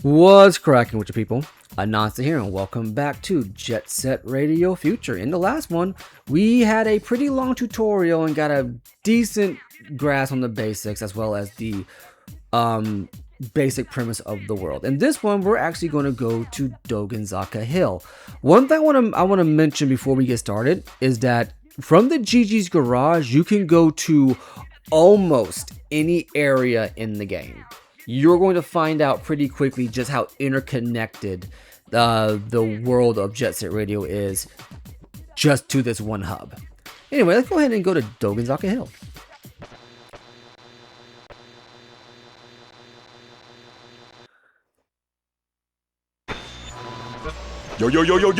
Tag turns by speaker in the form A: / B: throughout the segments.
A: What's cracking with your people? Anansi here, and welcome back to Jet Set Radio Future. In the last one, we had a pretty long tutorial and got a decent grasp on the basics as well as the basic premise of the world. In this one, we're actually going to go to Dogenzaka Hill. One thing I want to mention before we get started is that from the GG's Garage, you can go to almost any area in the game. You're going to find out pretty quickly just how interconnected the world of Jet Set Radio is just to this one hub. Anyway, let's go ahead and go to Dogenzaka Hill.
B: Yo,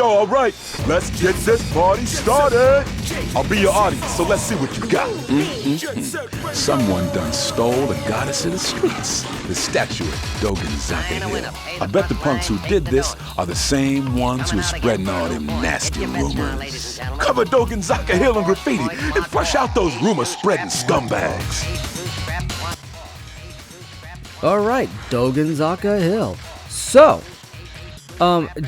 B: all right, let's get this party started. I'll be your audience, so let's see what you got.
C: Someone done stole the goddess of the streets, the statue of Dogenzaka Hill. I bet the punks who did this are the same ones who are spreading all them nasty rumors.
B: Cover Dogenzaka Hill in graffiti and flush out those rumor-spreading scumbags.
A: Alright, Dogenzaka Hill. So,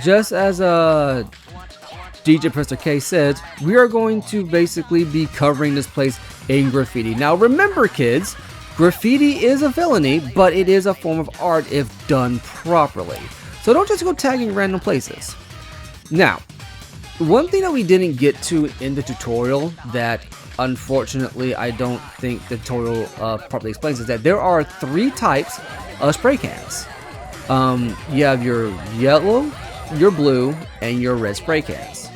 A: just as DJ Professor K said, we are going to basically be covering this place in graffiti. Now remember kids, graffiti is a felony, but it is a form of art if done properly. So don't just go tagging random places. Now, one thing that we didn't get to in the tutorial that unfortunately I don't think the tutorial properly explains is that there are 3 types of spray cans. You have your yellow, your blue, and your red spray cans.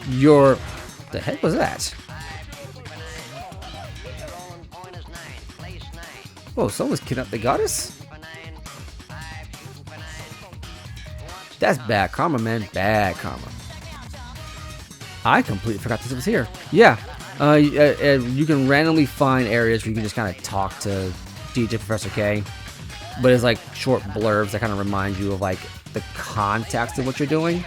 A: The heck was that? Whoa, someone's kidnapped the goddess? That's bad karma, man. Bad karma. I completely forgot this was here. Yeah, you can randomly find areas where you can just kind of talk to DJ Professor K. But it's like short blurbs that kind of remind you of like the context of what you're doing.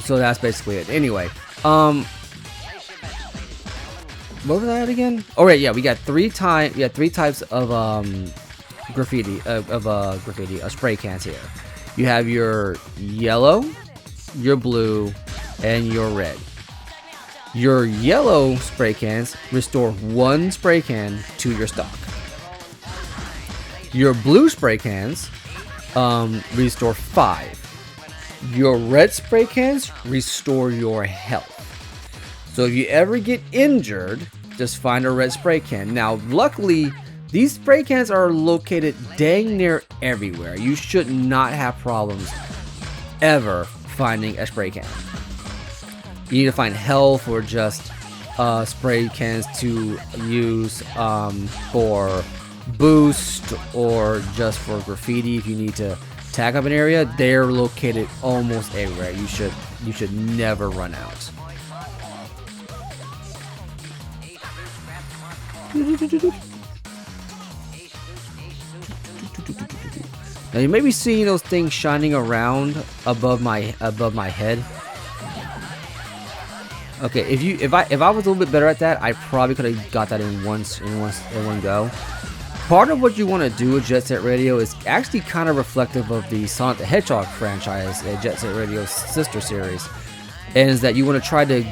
A: So that's basically it. Anyway, what was that again? Oh right, yeah, we got 3 types of graffiti spray cans here. You have your yellow, your blue, and your red. Your yellow spray cans restore 1 spray can to your stock. Your blue spray cans restore 5. Your red spray cans restore your health. So if you ever get injured, just find a red spray can. Now, luckily, these spray cans are located dang near everywhere. You should not have problems ever finding a spray can. You need to find health or just spray cans to use for boost or just for graffiti. If you need to tag up an area, they're located almost everywhere. You should never run out. Now you may be seeing those things shining around above my head. Okay, if I was a little bit better at that, I probably could have got that in one go. Part of what you want to do with Jet Set Radio is actually kind of reflective of the Sonic the Hedgehog franchise, Jet Set Radio's sister series, and is that you want to try to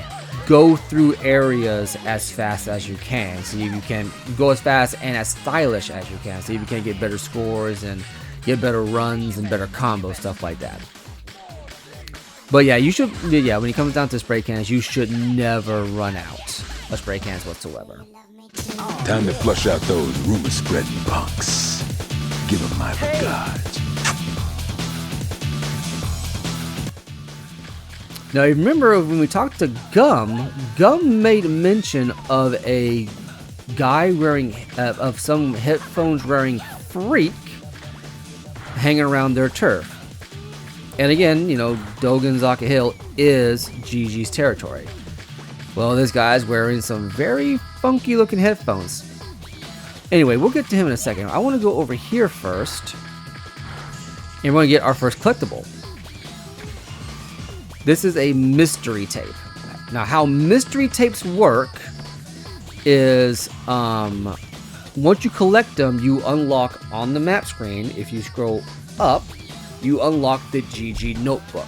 A: go through areas as fast as you can, so you can go as fast and as stylish as you can, so you can get better scores and get better runs and better combo stuff like that. But yeah, when it comes down to spray cans, you should never run out of spray cans whatsoever.
C: Time to flush out those rumor-spreading punks. Give them my regards.
A: Now, you remember when we talked to Gum made mention of a guy wearing, of some headphones wearing freak hanging around their turf. And again, Dogenzaka Hill is GG's territory. Well, this guy's wearing some very funky looking headphones. Anyway, we'll get to him in a second. I want to go over here first. And we're going to get our first collectible. This is a mystery tape. Now, how mystery tapes work is Once you collect them, you unlock on the map screen. If you scroll up, you unlock the GG Notebook.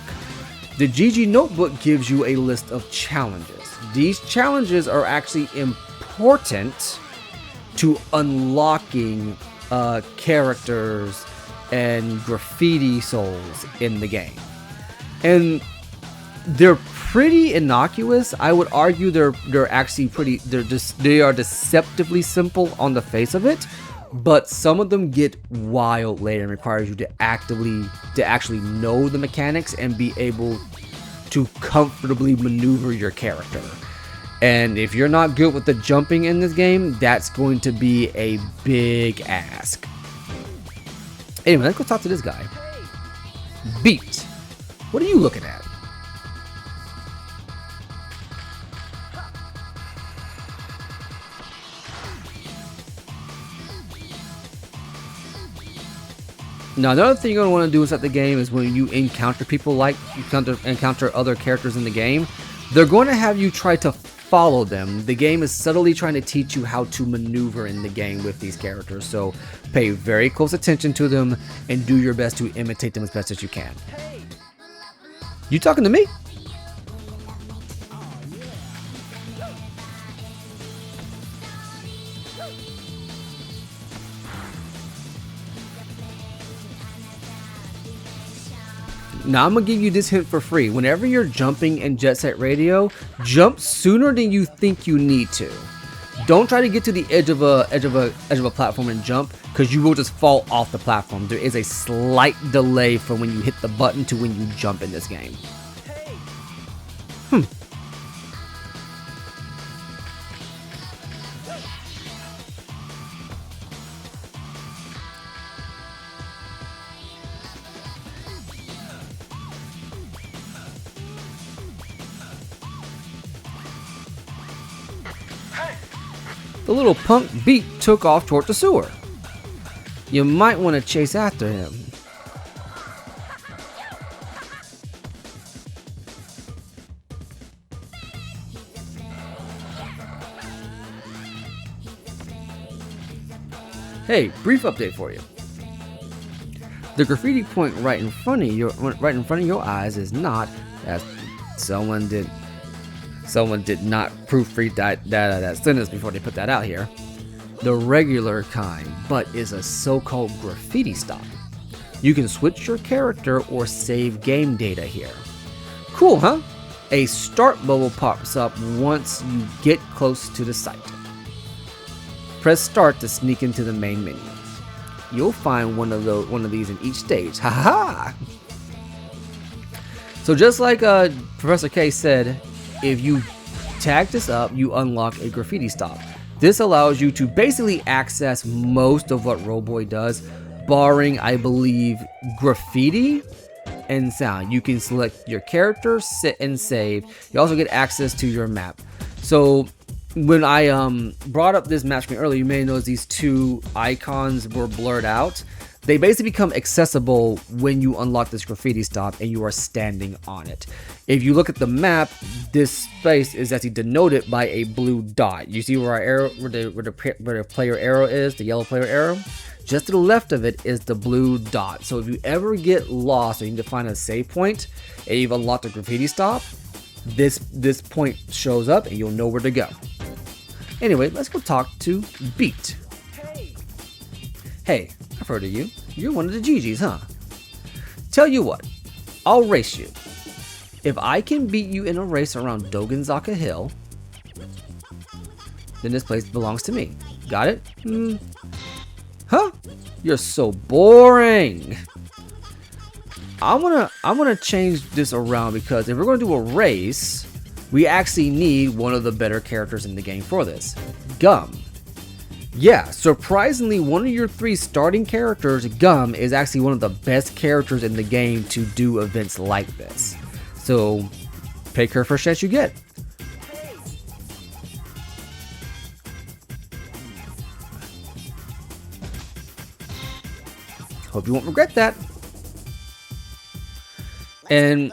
A: The GG Notebook gives you a list of challenges. These challenges are actually important to unlocking characters and graffiti souls in the game. And they're pretty innocuous. I would argue they're actually pretty, they are deceptively simple on the face of it, but some of them get wild later and requires you to actually know the mechanics and be able to comfortably maneuver your character. And if you're not good with the jumping in this game, that's going to be a big ask. Anyway, let's go talk to this guy. Beat. What are you looking at? Now, another thing you're going to want to do inside the game is when you encounter people like you encounter other characters in the game, they're going to have you try to follow them. The game is subtly trying to teach you how to maneuver in the game with these characters, so pay very close attention to them and do your best to imitate them as best as you can. You talking to me? Now I'm gonna give you this hint for free. Whenever you're jumping in Jet Set Radio, jump sooner than you think you need to. Don't try to get to the edge of a platform and jump, because you will just fall off the platform. There is a slight delay from when you hit the button to when you jump in this game. The little punk Beat took off toward the sewer. You might want to chase after him. Hey, brief update for you. The graffiti point right in front of your eyes is not, as someone did not proofread that sentence before they put that out here, the regular kind, but is a so-called graffiti stop. You can switch your character or save game data here. Cool, huh? A start bubble pops up once you get close to the site. Press start to sneak into the main menu. You'll find one of these in each stage. Ha ha! So just like Professor K said, if you tag this up, you unlock a graffiti stop. This allows you to basically access most of what Roboy does, barring, I believe, graffiti and sound. You can select your character, sit and save. You also get access to your map. So when I brought up this map screen earlier, you may notice these two icons were blurred out. They basically become accessible when you unlock this graffiti stop and you are standing on it. If you look at the map, this space is actually denoted by a blue dot. You see where our arrow, where the player arrow is, the yellow player arrow? Just to the left of it is the blue dot. So if you ever get lost or you need to find a save point and you've unlocked a graffiti stop, this point shows up and you'll know where to go. Anyway, let's go talk to Beat. Hey, I've heard of you. You're one of the GGs, huh? Tell you what, I'll race you. If I can beat you in a race around Dogenzaka Hill, then this place belongs to me. Got it? Huh? You're so boring. I wanna change this around, because if we're gonna do a race, we actually need one of the better characters in the game for this. Gum. Yeah, surprisingly, one of your 3 starting characters, Gum, is actually one of the best characters in the game to do events like this. So, pick her first chance you get. Hope you won't regret that. And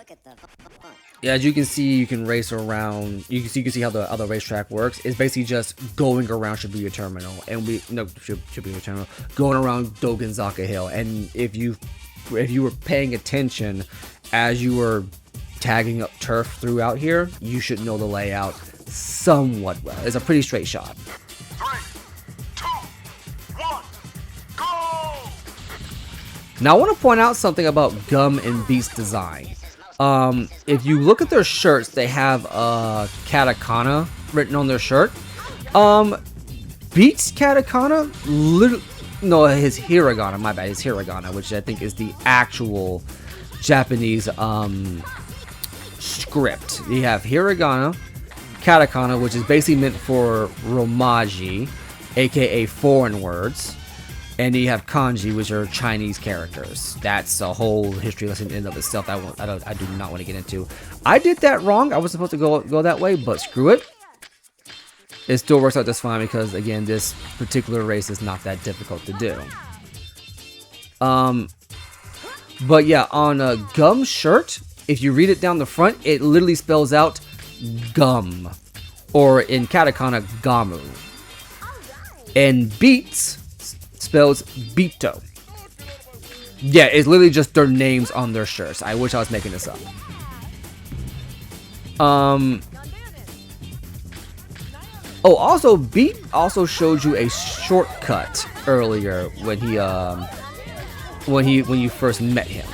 A: as you can see, you can race around. You can see how the other racetrack works. It's basically just going around Shibuya Terminal, and Shibuya Terminal, going around Dogenzaka Hill. And if you were paying attention as you were tagging up turf throughout here, you should know the layout somewhat well. It's a pretty straight shot.
B: 3, 2, 1, go!
A: Now I want to point out something about Gum and Beat's design. If you look at their shirts, they have katakana written on their shirt. Beat's katakana, his hiragana, my bad, his hiragana, which I think is the actual Japanese script. You have hiragana, katakana, which is basically meant for romaji, aka foreign words. And you have kanji, which are Chinese characters. That's a whole history lesson in and of itself. I do not want to get into. I did that wrong. I was supposed to go that way, but screw it. It still works out just fine because, again, this particular race is not that difficult to do. But yeah, on a Gum shirt, if you read it down the front, it literally spells out gum, or in katakana, gamu. And Beats spells Bito. Yeah, it's literally just their names on their shirts. I wish I was making this up. Oh, also, Beat also showed you a shortcut earlier when you first met him.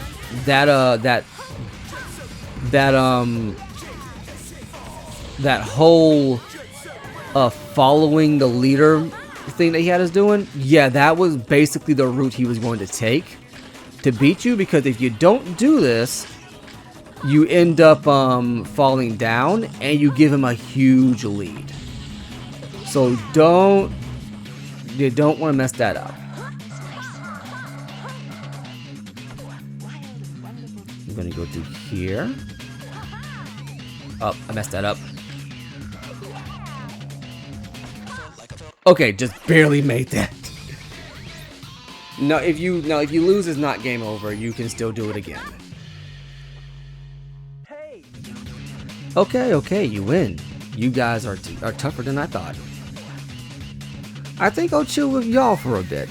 A: That whole following the leader thing that he had us doing, yeah, that was basically the route he was going to take to beat you, because if you don't do this, you end up falling down and you give him a huge lead. So you don't want to mess that up. I'm gonna go through here. Oh, I messed that up. Okay, just barely made that. No, if you lose, it's not game over. You can still do it again. Okay, you win. You guys are tougher than I thought. I think I'll chill with y'all for a bit.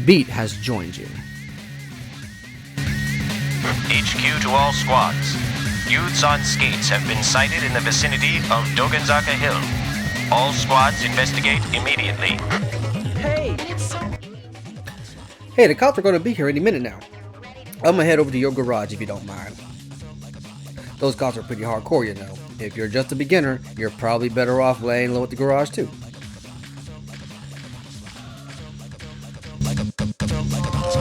A: Beat has joined you.
D: HQ to all squads. Youths on skates have been sighted in the vicinity of Dogenzaka Hill. All squads investigate immediately.
A: Hey, the cops are going to be here any minute now. I'm going to head over to your garage if you don't mind. Those cops are pretty hardcore, you know. If you're just a beginner, you're probably better off laying low at the garage too.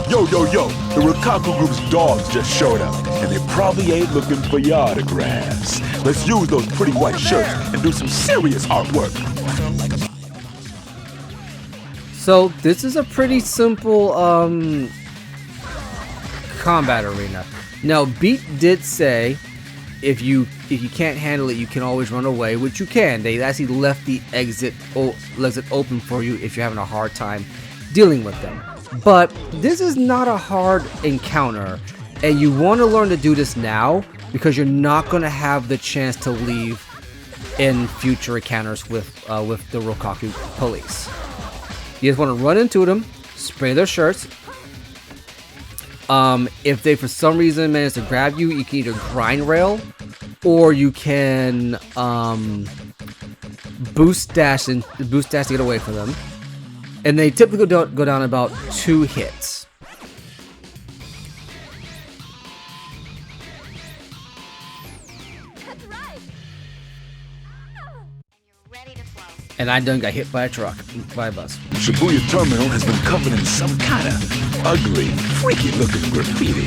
B: Yo, the Rikaku Group's dogs just showed up, and they probably ain't looking for your autographs. Let's use those pretty white shirts and do some serious artwork.
A: So this is a pretty simple combat arena. Now Beat did say if you can't handle it, you can always run away, which you can. They actually left the exit open for you if you're having a hard time dealing with them. But this is not a hard encounter, and you want to learn to do this now because you're not going to have the chance to leave in future encounters with the Rikaku police. You just want to run into them, spray their shirts. If they for some reason manage to grab you, you can either grind rail or you can boost dash to get away from them. And they typically go down about 2 hits. And I done got hit by a truck, by a bus.
C: Shibuya Terminal has been covered in some kind of ugly, freaky-looking graffiti.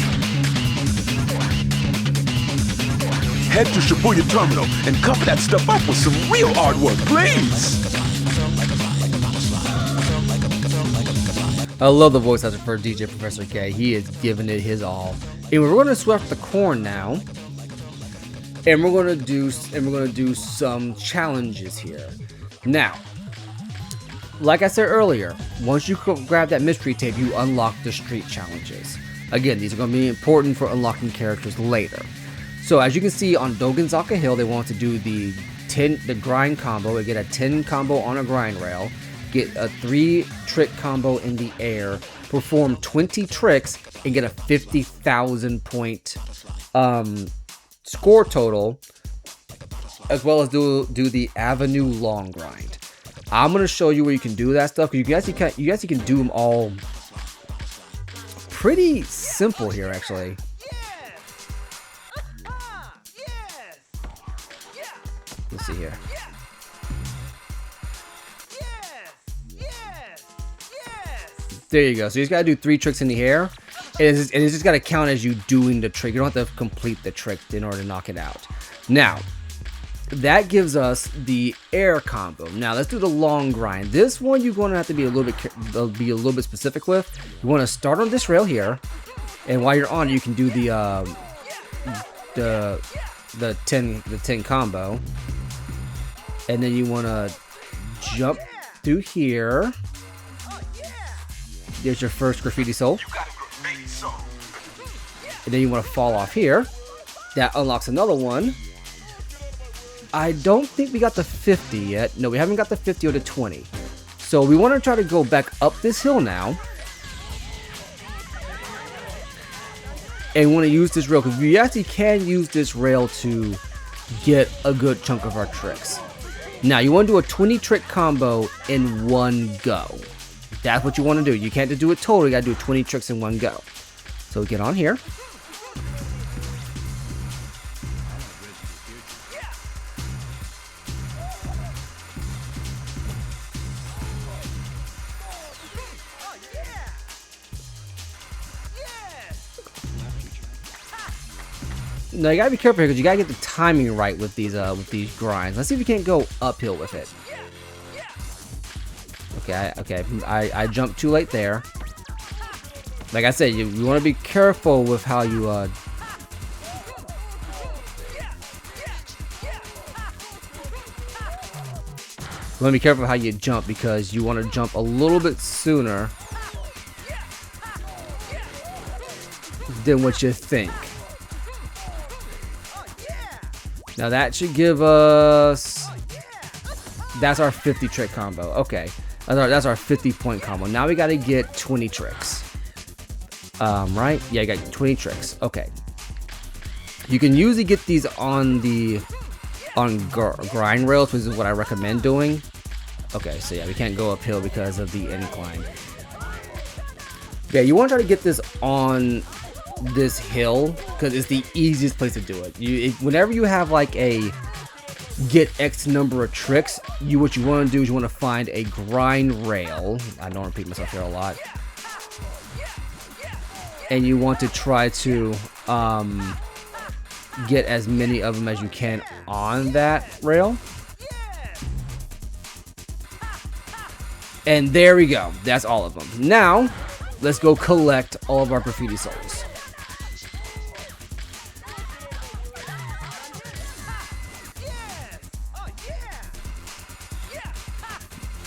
B: Head to Shibuya Terminal and cover that stuff up with some real artwork, please.
A: I love the voice actor for DJ Professor K. He is giving it his all. And we're gonna sweep the corn now, and we're gonna do some challenges here. Now, like I said earlier, once you grab that mystery tape, you unlock the street challenges. Again, these are going to be important for unlocking characters later. So as you can see on Dogenzaka Hill, they want to do the grind combo. We get a 10 combo on a grind rail, get a 3 trick combo in the air, perform 20 tricks, and get a 50,000 point score total, as well as do the Avenue long grind. I'm gonna show you where you can do that stuff, because you actually can do them all pretty simple here actually. Let's see here. There you go. So you just gotta do 3 tricks in the air, and it's just gotta count as you doing the trick. You don't have to complete the trick in order to knock it out. Now, that gives us the air combo. Now let's do the long grind. This one you're going to have to be a little bit specific with. You want to start on this rail here, and while you're on, you can do the 10 combo, and then you want to jump through here. There's your first graffiti soul, and then you want to fall off here. That unlocks another one. I don't think we got the 50 yet. No, we haven't got the 50 or the 20. So we want to try to go back up this hill now. And we want to use this rail, because we actually can use this rail to get a good chunk of our tricks. Now, you want to do a 20 trick combo in one go. That's what you want to do. You can't just do it total. You got to do 20 tricks in one go. So get on here. Now you gotta be careful here, because you gotta get the timing right with these grinds. Let's see if we can't go uphill with it. Okay, I jumped too late there. Like I said, you want to be careful with how you want to be careful how you jump, because you want to jump a little bit sooner than what you think. Now that should give us, that's our 50 trick combo. Okay, that's our 50 point combo. Now we got to get 20 tricks. Right? Yeah, you got 20 tricks. Okay. You can usually get these on grind rails, which is what I recommend doing. Okay, so yeah, we can't go uphill because of the incline. Yeah, you want to try to get this on this hill, because it's the easiest place to do it. Whenever you have like a get X number of tricks, what you want to do is you want to find a grind rail. I don't repeat myself here a lot. And you want to try to get as many of them as you can on that rail. And there we go. That's all of them. Now, let's go collect all of our graffiti souls.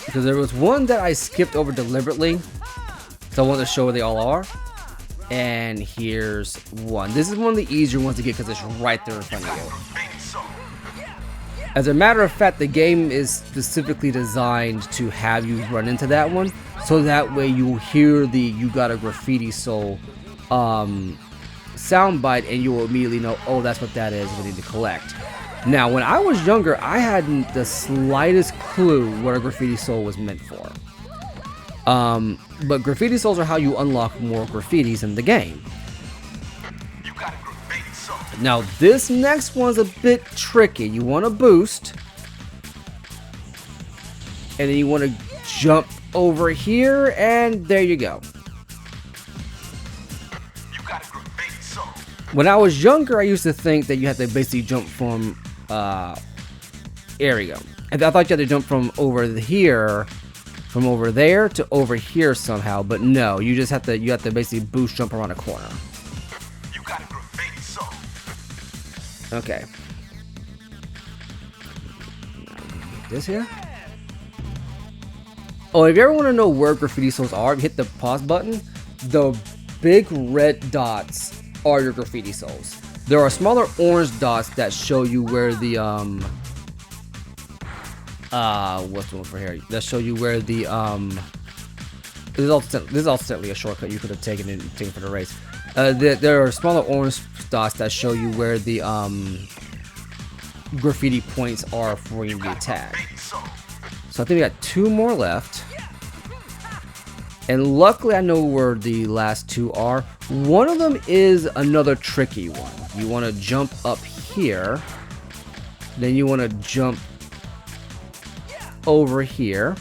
A: Because there was one that I skipped over deliberately, so I wanted to show where they all are. And here's one. This is one of the easier ones to get because it's right there in front of you. As a matter of fact, the game is specifically designed to have you run into that one, so that way you hear the "you got a graffiti soul" soundbite, and you will immediately know, oh, that's what that is, we need to collect. Now, when I was younger, I hadn't the slightest clue what a graffiti soul was meant for. But graffiti souls are how you unlock more graffitis in the game. Now, this next one's a bit tricky. You want to boost, and then you want to jump over here, and there you go. When I was younger, I used to think that you had to basically jump from, there we go. And I thought you had to jump from over here, from over there to over here somehow, but no, you just have to, basically boost jump around a corner. Okay. This here? Oh, if you ever want to know where graffiti souls are, hit the pause button. The big red dots are your graffiti souls. there are smaller orange dots that show you where the what's the one for here? That show you where the this is also technically a shortcut you could have taken for the race. There are smaller orange dots that show you where the graffiti points are for you to be attacked. So I think we got 2 more left. And luckily I know where the last 2 are. One of them is another tricky one. You want to jump up here. Then you want to jump over here.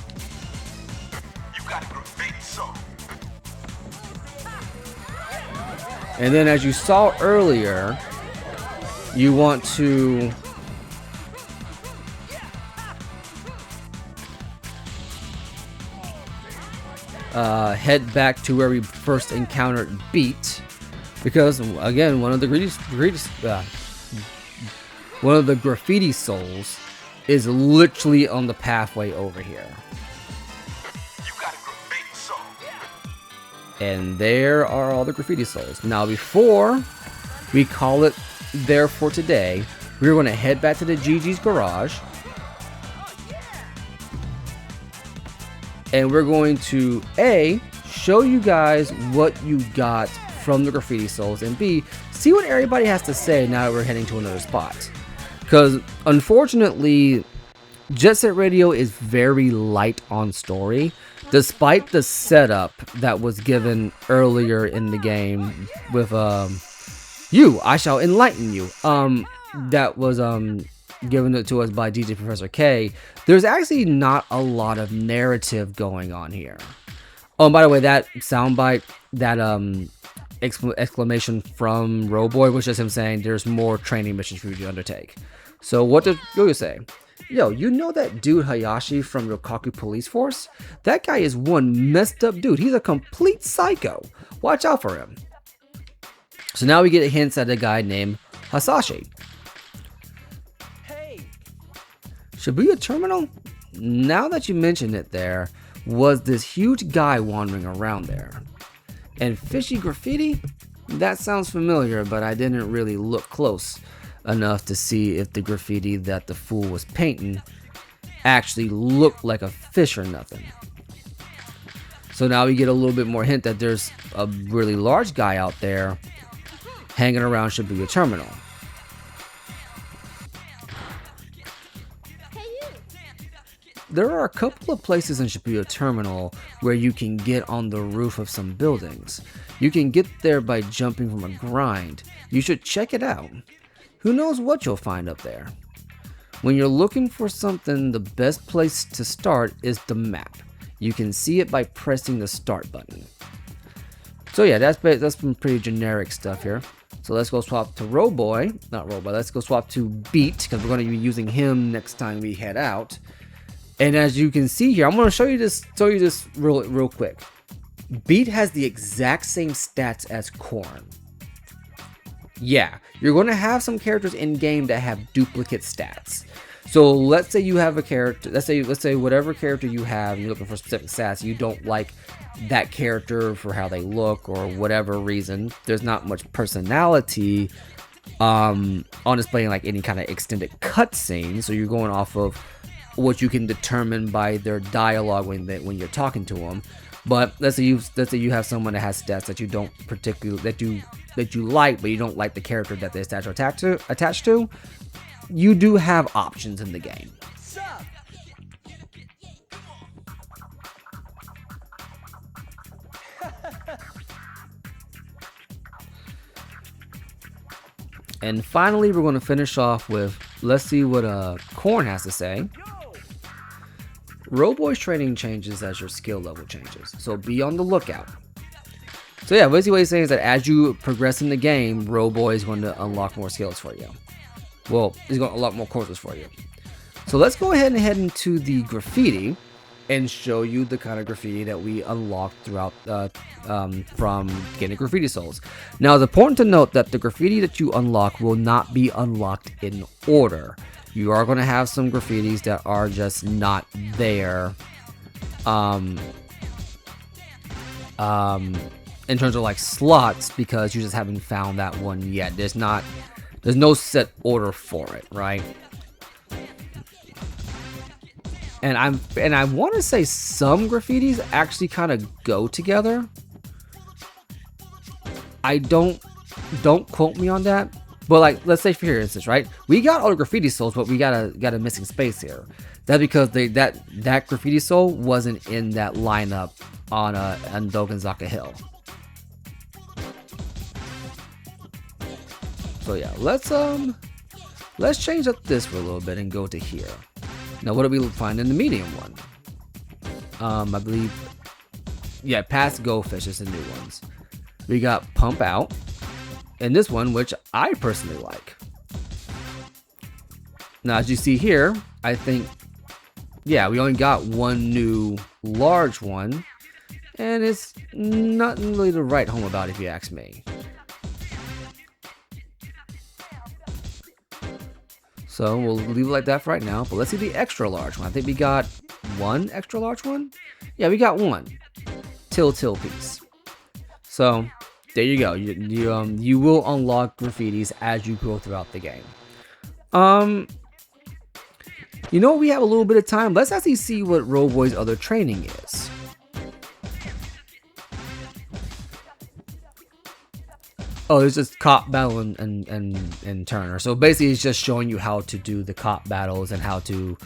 A: And then as you saw earlier, you want to head back to where we first encountered Beat, because again, one of the graffiti souls is literally on the pathway over here. And there are all the graffiti souls. Now, before we call it there for today, we're going to head back to the Gigi's garage. And we're going to A, show you guys what you got from the graffiti souls, and B, see what everybody has to say now that we're heading to another spot. Because unfortunately, Jet Set Radio is very light on story, despite the setup that was given earlier in the game with you, I shall enlighten you. That was given it to us by DJ Professor K. There's actually not a lot of narrative going on here. Oh, and by the way, that soundbite, that exclamation from Roboy was just him saying there's more training missions for you to undertake. So what did Yo-Yo say? Yo, you know that dude Hayashi from Yokaku Police Force? That guy is one messed up dude. He's a complete psycho. Watch out for him. So now we get hints at a guy named Hasashi. Hey, Shibuya Terminal? Now that you mention it, there was this huge guy wandering around there. And fishy graffiti? That sounds familiar, but I didn't really look close enough to see if the graffiti that the fool was painting actually looked like a fish or nothing. So now we get a little bit more hint that there's a really large guy out there hanging around Shibuya Terminal. There are a couple of places in Shibuya Terminal where you can get on the roof of some buildings. You can get there by jumping from a grind. You should check it out. Who knows what you'll find up there? When you're looking for something, the best place to start is the map. You can see it by pressing the start button. So yeah, that's some pretty generic stuff here. So let's go swap to let's go swap to Beat, because we're going to be using him next time we head out. And as you can see here, I'm going to show you this real quick. Beat has the exact same stats as Korn. Yeah, you're going to have some characters in game that have duplicate stats. So let's say you have a character, let's say whatever character you have, and you're looking for specific stats, you don't like that character for how they look or whatever reason. There's not much personality on display in like any kind of extended cutscene. So you're going off of what you can determine by their dialogue when you're talking to them. But let's say you have someone that has stats that you don't particularly that you like, but you don't like the character that the stats are attached to. You do have options in the game. And finally, we're going to finish off with, let's see what Korn has to say. Roboy's training changes as your skill level changes, so be on the lookout. So yeah, basically what he's saying is that as you progress in the game, Roboy is going to unlock more skills for you. Well, he's going to unlock more courses for you. So let's go ahead and head into the graffiti and show you the kind of graffiti that we unlocked throughout from getting graffiti souls. Now, it's important to note that the graffiti that you unlock will not be unlocked in order. You are going to have some graffitis that are just not there. And in terms of like slots, because you just haven't found that one yet. There's no set order for it, right? And I want to say some graffitis actually kind of go together. I don't quote me on that, but like, let's say for instance, right? We got all the graffiti souls, but we got a missing space here. That's because that graffiti soul wasn't in that lineup on Dogenzaka Hill. So yeah, let's change up this for a little bit and go to here. Now, what do we find in the medium one? I believe, yeah, past Go Fish is the new ones. We got Pump Out, and this one, which I personally like. Now, as you see here, I think, yeah, we only got one new large one, and it's nothing really to write home about if you ask me. So we'll leave it like that for right now, but let's see the extra large one. I think we got one extra large one. Yeah, we got one till piece. So there you go. You will unlock graffitis as you go throughout the game. You know, we have a little bit of time. Let's actually see what Roboy's other training is. Oh, it's just cop battle and Turner. So basically, it's just showing you how to do the cop battles and how to.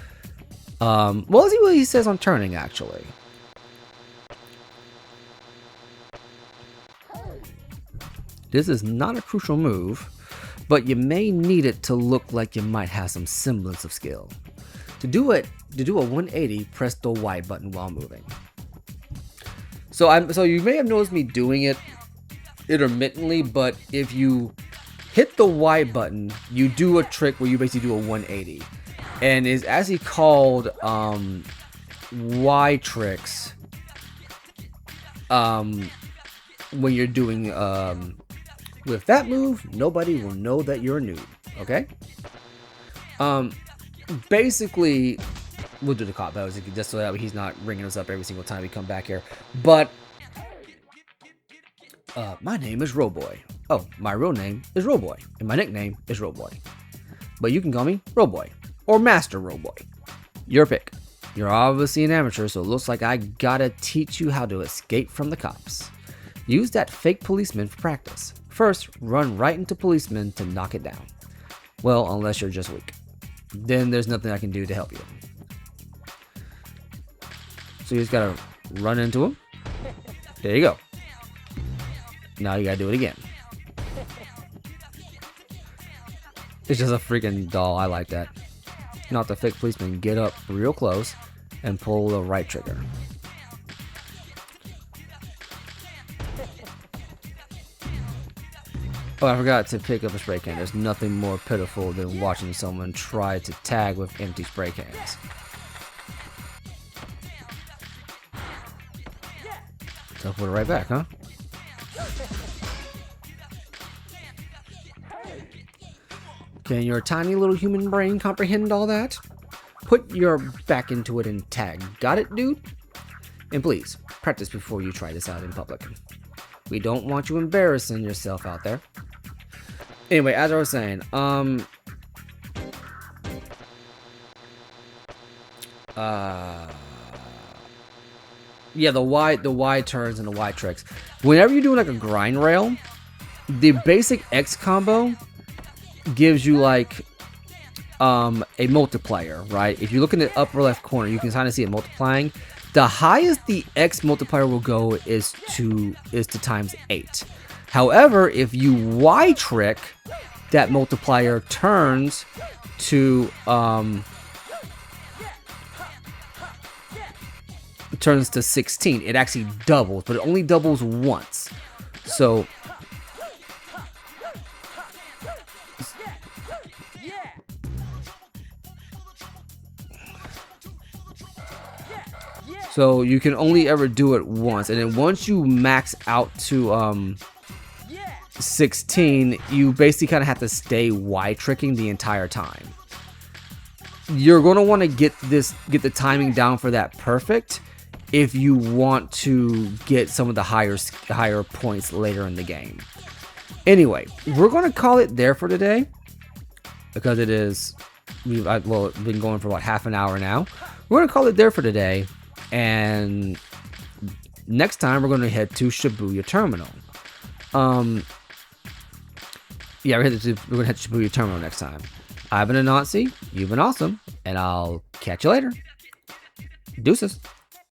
A: Well, let's see what he says on turning actually. This is not a crucial move, but you may need it to look like you might have some semblance of skill. To do a 180, press the Y button while moving. So you may have noticed me doing it intermittently, but if you hit the Y button, you do a trick where you basically do a 180, and is actually called Y tricks. When you're doing with that move, nobody will know that you're a noob. Okay. Basically, we'll do the cop battles just so that he's not ringing us up every single time we come back here. But my name is Roboy. Oh, my real name is Roboy, and my nickname is Roboy. But you can call me Roboy or Master Roboy. Your pick. You're obviously an amateur, so it looks like I gotta teach you how to escape from the cops. Use that fake policeman for practice. First, run right into policeman to knock it down. Well, unless you're just weak. Then there's nothing I can do to help you. So you just gotta run into him. There you go. Now you gotta do it again. It's just a freaking doll. I like that. Not the fake policeman. Get up real close and pull the right trigger. Oh, I forgot to pick up a spray can. There's nothing more pitiful than watching someone try to tag with empty spray cans. So put it right back, huh? Can your tiny little human brain comprehend all that? Put your back into it and tag. Got it, dude? And please, practice before you try this out in public. We don't want you embarrassing yourself out there. Anyway, as I was saying, yeah, the Y turns and the Y tricks. Whenever you're doing like a grind rail, the basic X combo gives you like a multiplier, right? If you look in the upper left corner, you can kind of see it multiplying. The highest the X multiplier will go is to times 8. However, if you Y trick, that multiplier turns to 16. It actually doubles, but it only doubles once. So you can only ever do it once, and then once you max out to 16, you basically kind of have to stay Y tricking the entire time. You're going to want to get the timing down for that perfect, if you want to get some of the higher points later in the game. Anyway, we're going to call it there for today because it is, we've been going for about half an hour now. We're going to call it there for today, and next time we're going to head to Shibuya Terminal. Yeah, we're going to head to Shibuya Terminal next time. I've been Anansi, you've been awesome, and I'll catch you later. Deuces.